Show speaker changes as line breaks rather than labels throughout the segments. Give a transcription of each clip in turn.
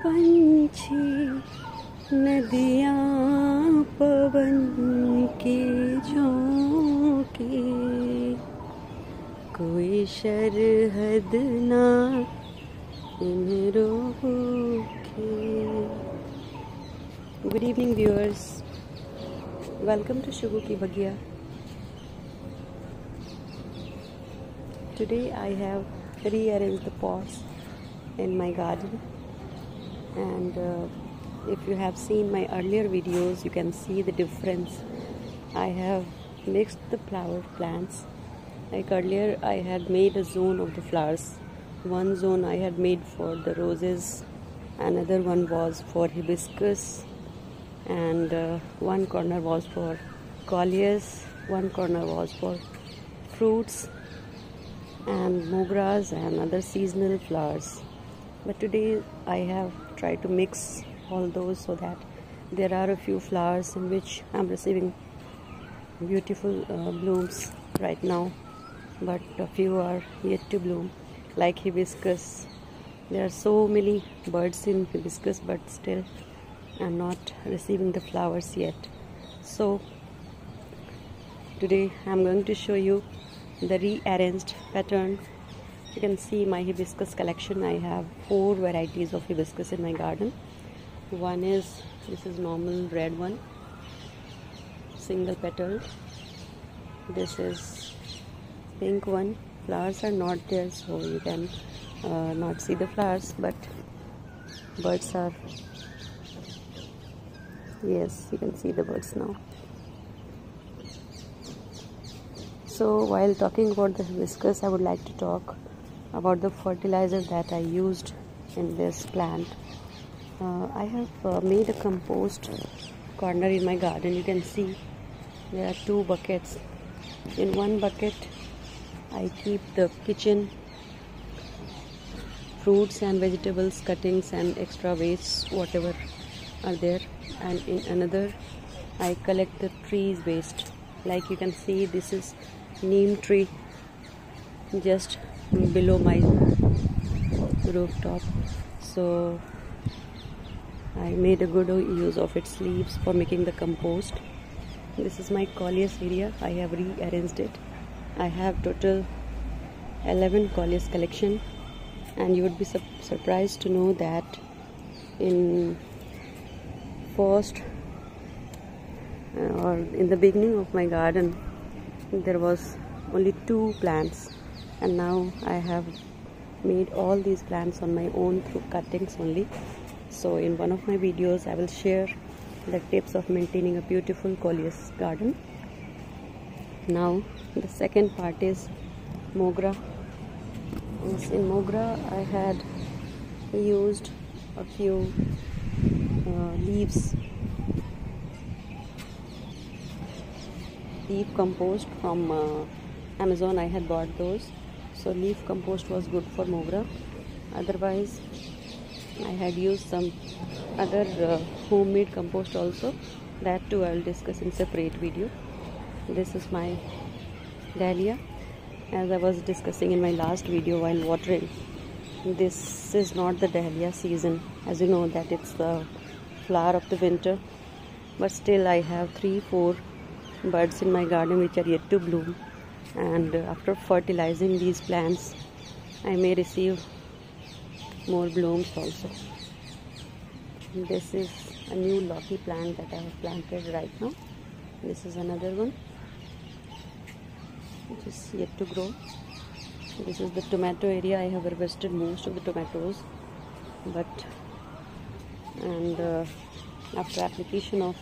पंछी नदियाँ पवन के झोंके, कोई शरहद ना इन्हें रोके। Good evening viewers, welcome to Shugu ki Bagia. Today I have rearranged the pots in my garden, and if you have seen my earlier videos, you can see the difference. I have mixed the flower plants. Like earlier I had made a zone of the flowers. One zone I had made for the roses, another one was for hibiscus, and one corner was for coleus, one corner was for fruits and moguras and other seasonal flowers. But today I have tried to mix all those so that there are a few flowers in which I am receiving beautiful blooms right now, but a few are yet to bloom, like hibiscus. There are so many birds in hibiscus, but still I am not receiving the flowers yet. So today I am going to show you the rearranged pattern. You can see my hibiscus collection. I have 4 varieties of hibiscus in my garden. One is, this is normal red one, single petal. This is pink one. Flowers are not there, so you can not see the flowers, but birds are, yes, you can see the birds now. So while talking about the hibiscus, I would like to talk about the fertilizer that I used in this plant. I have made a compost corner in my garden. You can see there are 2 buckets. In one bucket I keep the kitchen fruits and vegetables cuttings and extra waste whatever are there, and in another I collect the trees waste. Like you can see, this is neem tree just below my rooftop, so I made a good use of its leaves for making the compost. This is my coleus area. I have rearranged it. I have total 11 coleus collection, and you would be surprised to know that in first or in the beginning of my garden there was only 2 plants, and now I have made all these plants on my own through cuttings only. So in one of my videos I will share the tips of maintaining a beautiful coleus garden. Now the second part is mogra. In mogra I had used a few leaf compost from Amazon. I had bought those, so leaf compost was good for mogra. Otherwise I had used some other homemade compost also. That too I will discuss in separate video. This is my dahlia. As I was discussing in my last video while watering, this is not the dahlia season, as you know that it's the flower of the winter, but still I have 3-4 buds in my garden which are yet to bloom, and after fertilizing these plants I may receive more blooms also. This is a new locky plant that I have planted right now. This is another one which is yet to grow. This is the tomato area. I have harvested most of the tomatoes, and after application of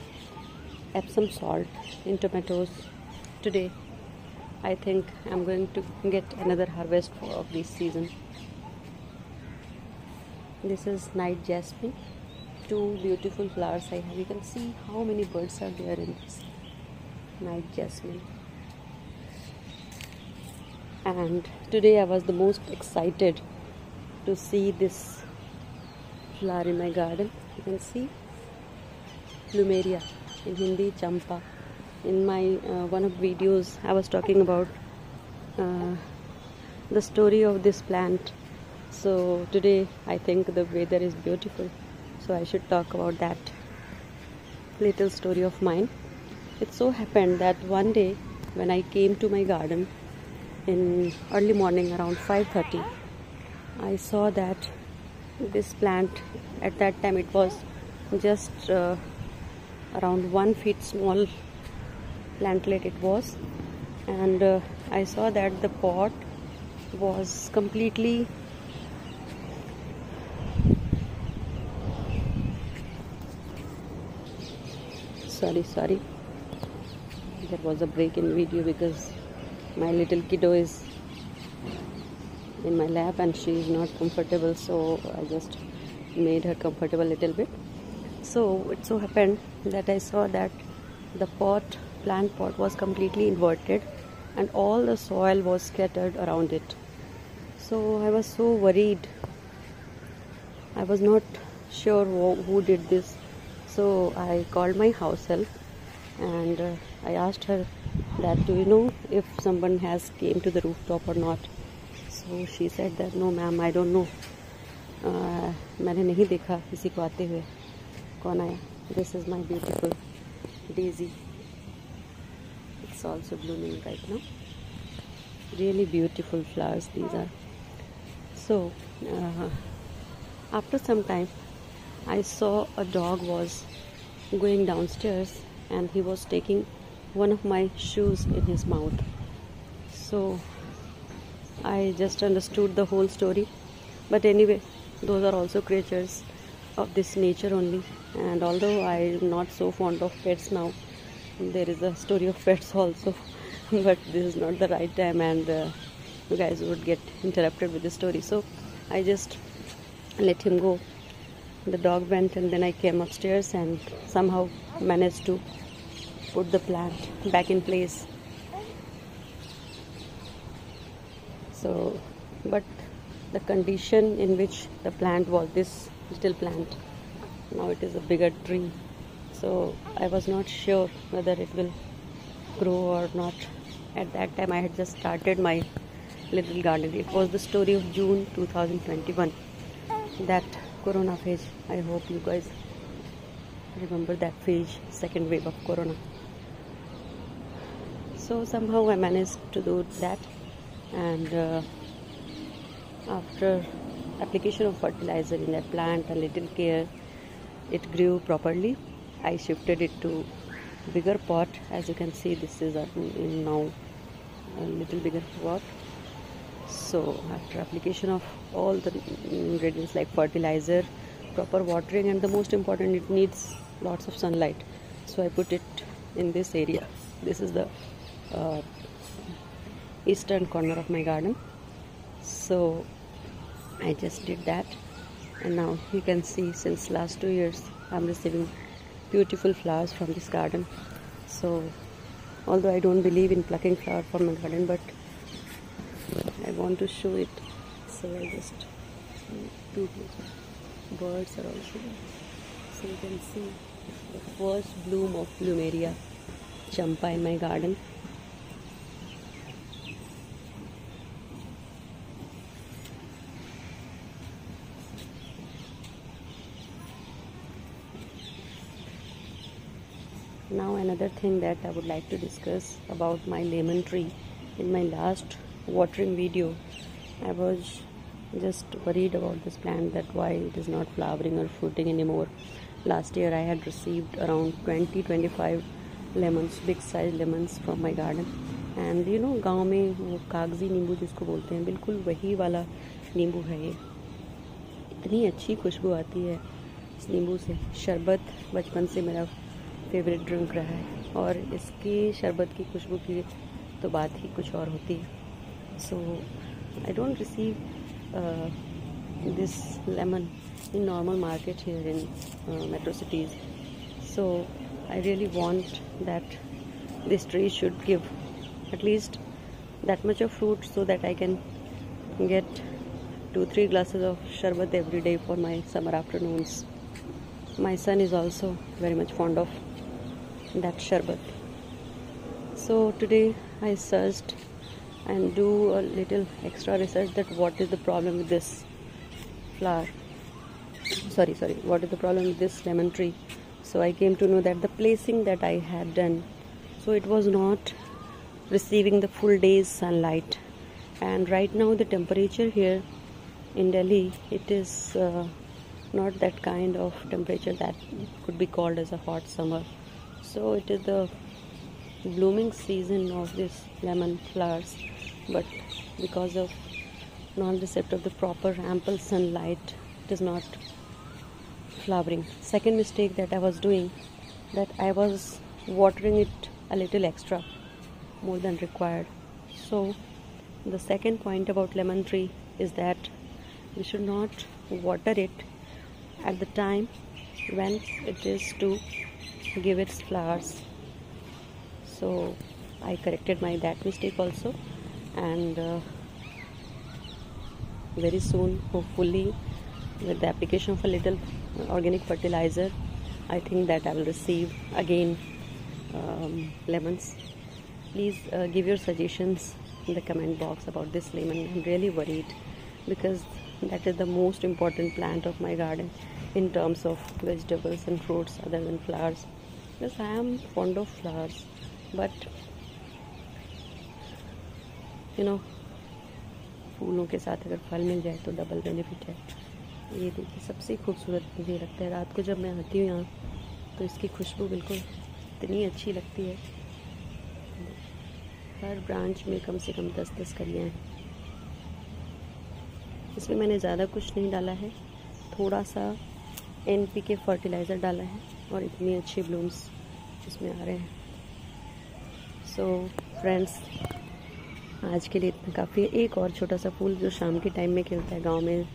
Epsom salt in tomatoes today, I think I'm going to get another harvest of this season. This is night jasmine. 2 beautiful flowers I have. You can see how many birds are there in this night jasmine. And today I was the most excited to see this flower in my garden. You can see plumeria, in Hindi champa. In my one of videos I was talking about the story of this plant. So today I think the weather is beautiful. so I should talk about that little story of mine. It so happened that one day when I came to my garden in early morning around 5:30, I saw that this plant, at that time it was just around 1 feet small plantlet it was, and I saw that the pot was completely sorry, there was a break in video because my little kiddo is in my lap and she is not comfortable, so I just made her comfortable a little bit. So it so happened that I saw that the plant pot was completely inverted and all the soil was scattered around it. So I was so worried. I was not sure who did this. So I called my house help and I asked her that, do you know if someone has came to the rooftop or not? So she said that, no ma'am, I don't know. मैंने नहीं देखा किसी को आते हुए. कौन आया? This is my beautiful daisy. It's also blooming right now. Really beautiful flowers these are. So after some time I saw a dog was going downstairs and he was taking one of my shoes in his mouth. So I just understood the whole story. But anyway, those are also creatures of this nature only. And although I am not so fond of pets now, there is a story of pets also. But this is not the right time, and you guys would get interrupted with the story. So I just let him go. The dog went, and then I came upstairs and somehow managed to put the plant back in place. So, but the condition in which the plant was, this little plant, now it is a bigger tree. So I was not sure whether it will grow or not. At that time I had just started my little garden. It was the story of June 2021, that corona phase. I hope you guys remember that phase, second wave of corona. So somehow I managed to do that, and after application of fertilizer in that plant, a little care, it grew properly. I shifted it to bigger pot. As you can see, this is now a little bigger pot. So after application of all the ingredients like fertilizer, proper watering, and the most important, it needs lots of sunlight. So I put it in this area. This is the eastern corner of my garden. So I just did that, and now you can see since last 2 years I'm receiving beautiful flowers from this garden. So although I don't believe in plucking flower from my garden, but I want to show it. So I just two birds are also there. So you can see the first bloom of Plumeria champa in my garden. Now another thing that I would like to discuss about my lemon tree. In my last watering video, I was just worried about this plant, that why it is not flowering or fruiting anymore. Last year I had received around 20-25 lemons, big size lemons from my garden. And you know, गांव में वो कागजी नींबू जिसको बोलते हैं, बिल्कुल वही वाला नींबू है ये. इतनी अच्छी खुशबू आती है इस नींबू से. शरबत बचपन से मेरा फेवरेट ड्रिंक रहा है, और इसकी शरबत की खुशबू की तो बात ही कुछ और होती है. So I don't receive this lemon in normal market here in metro cities. So I really want that this tree should give at least that much of fruit, so that I can get 2-3 glasses of sharbat every day for my summer afternoons. My son is also very much fond of that sharbat. So today I searched and do a little extra research that what is the problem with this flower. sorry, what is the problem with this lemon tree? So I came to know that the placing that I had done, so it was not receiving the full day's sunlight. And right now the temperature here in Delhi, it is not that kind of temperature that could be called as a hot summer. So it is the blooming season of this lemon flowers, but because of non-receipt of the proper ample sunlight, it is not flowering. Second mistake that I was doing, that I was watering it a little extra, more than required. So the second point about lemon tree is that we should not water it at the time when it is to give its flowers. So I corrected that mistake also, and very soon, hopefully, with the application of a little organic fertilizer, I think that I will receive again lemons. Please give your suggestions in the comment box about this lemon. I'm really worried because that is the most important plant of my garden in terms of vegetables and fruits other than flowers. Yes, I am fond of flowers, but फूलों के साथ अगर फल मिल जाए तो double benefit है। ये देखिए, सबसे खूबसूरत मुझे लगता है रात को जब मैं आती हूँ यहाँ, तो इसकी खुशबू बिल्कुल इतनी अच्छी लगती है। हर ब्रांच में कम से कम 10-10 कलियाँ हैं। इसमें मैंने ज़्यादा कुछ नहीं डाला है, थोड़ा सा NPK फर्टिलाइज़र डाला है और इतनी अच्छी ब्लूम्स इसमें आ रहे हैं। सो फ्रेंड्स, आज के लिए इतना काफ़ी है। एक और छोटा सा फूल जो शाम के टाइम में खिलता है गांव में,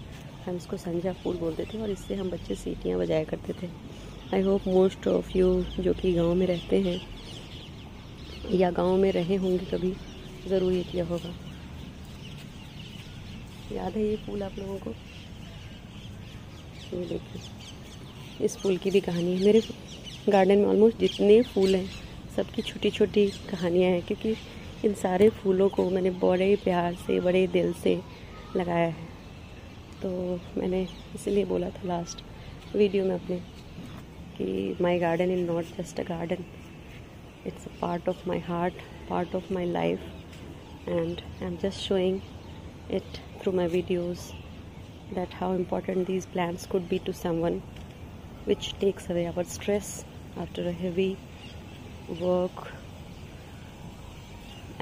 हम इसको संजा फूल बोलते थे और इससे हम बच्चे सीटियाँ बजाया करते थे। I hope most of you जो कि गांव में रहते हैं या गांव में रहे होंगे कभी, ज़रूर ये किया होगा। याद है ये फूल आप लोगों को? ये देखिए, इस फूल की भी कहानी है। मेरे गार्डन में ऑलमोस्ट जितने फूल हैं सबकी छोटी छोटी कहानियाँ हैं, क्योंकि इन सारे फूलों को मैंने बड़े प्यार से, बड़े दिल से लगाया है। तो मैंने इसलिए बोला था लास्ट वीडियो में अपने कि माई garden is not just a garden, it's a part of my heart, part of my life, and I'm just showing it through my videos that how important these plants could be to someone, which takes away our stress after a heavy work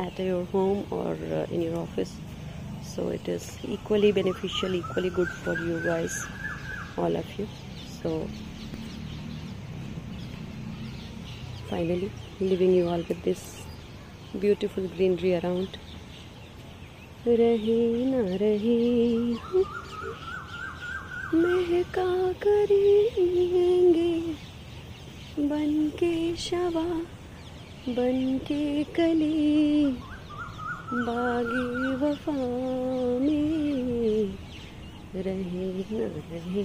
at your home or in your office. So it is equally beneficial, equally good for you guys, all of you. So finally leaving you all with this beautiful greenery around. रही ना रही महका करेंगे बन के शवा, बन के कली, बागी वफा में रहे न रहे।